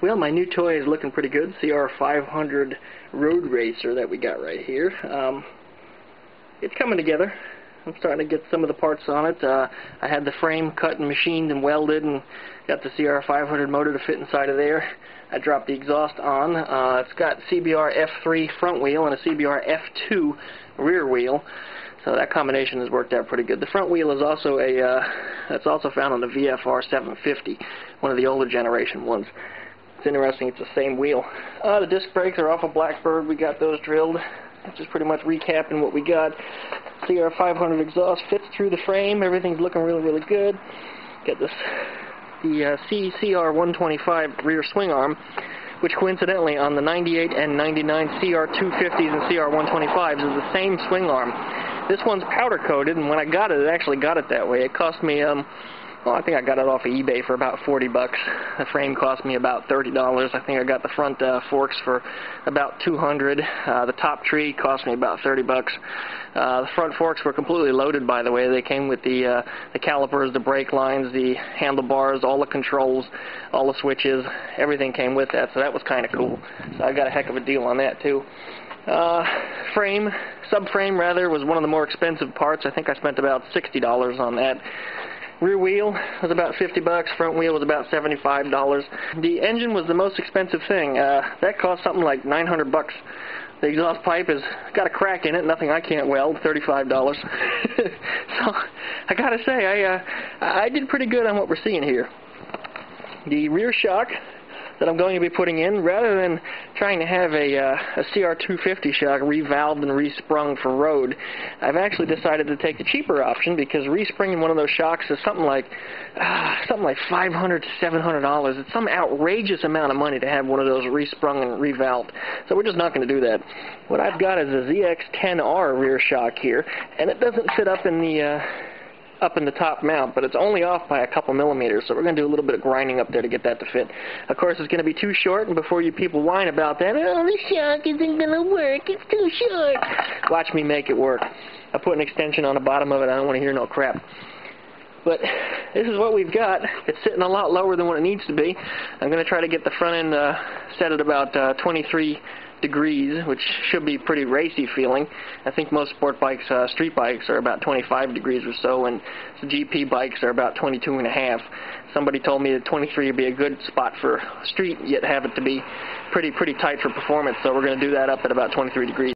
Well, my new toy is looking pretty good. CR500 road racer that we got right here. It's coming together. I'm starting to get some of the parts on it. I had the frame cut and machined and welded and got the CR500 motor to fit inside of there. I dropped the exhaust on. It's got CBR F3 front wheel and a CBR F2 rear wheel. So that combination has worked out pretty good. The front wheel is also that's also found on the VFR 750, one of the older generation ones. It's interesting, it's the same wheel. The disc brakes are off a Blackbird. We got those drilled. Just pretty much recapping what we got. CR500 exhaust fits through the frame. Everything's looking really, really good. Got this, the CR125 rear swing arm, which coincidentally on the 98 and 99 CR250s and CR125s is the same swing arm. This one's powder coated, and when I got it, it actually got it that way. It cost me well, I think I got it off of eBay for about 40 bucks. The frame cost me about $30. I think I got the front forks for about 200. The top tree cost me about 30 bucks. The front forks were completely loaded, by the way. They came with the calipers, the brake lines, the handlebars, all the controls, all the switches. Everything came with that, so that was kind of cool. So I got a heck of a deal on that, too. Subframe rather, was one of the more expensive parts. I think I spent about $60 on that. Rear wheel was about 50 bucks, front wheel was about $75. The engine was the most expensive thing. That cost something like 900 bucks. The exhaust pipe has got a crack in it, nothing I can't weld, $35. So I gotta say, I did pretty good on what we're seeing here. The rear shock that I'm going to be putting in, rather than trying to have a CR250 shock revalved and resprung for road, I've actually decided to take the cheaper option, because respringing one of those shocks is something like $500 to $700. It's some outrageous amount of money to have one of those resprung and revalved. So we're just not going to do that. What I've got is a ZX10R rear shock here, and it doesn't fit up in the top mount, but it's only off by a couple millimeters, so we're going to do a little bit of grinding up there to get that to fit. Of course, it's going to be too short, and before you people whine about that, oh, the shock isn't going to work, it's too short. Watch me make it work. I put an extension on the bottom of it. I don't want to hear no crap. But this is what we've got. It's sitting a lot lower than what it needs to be. I'm going to try to get the front end set at about 23 degrees, which should be pretty racy feeling. I think most sport bikes, street bikes, are about 25 degrees or so, and the GP bikes are about 22 and a half. Somebody told me that 23 would be a good spot for street, yet have it to be pretty tight for performance, so we're going to do that up at about 23 degrees.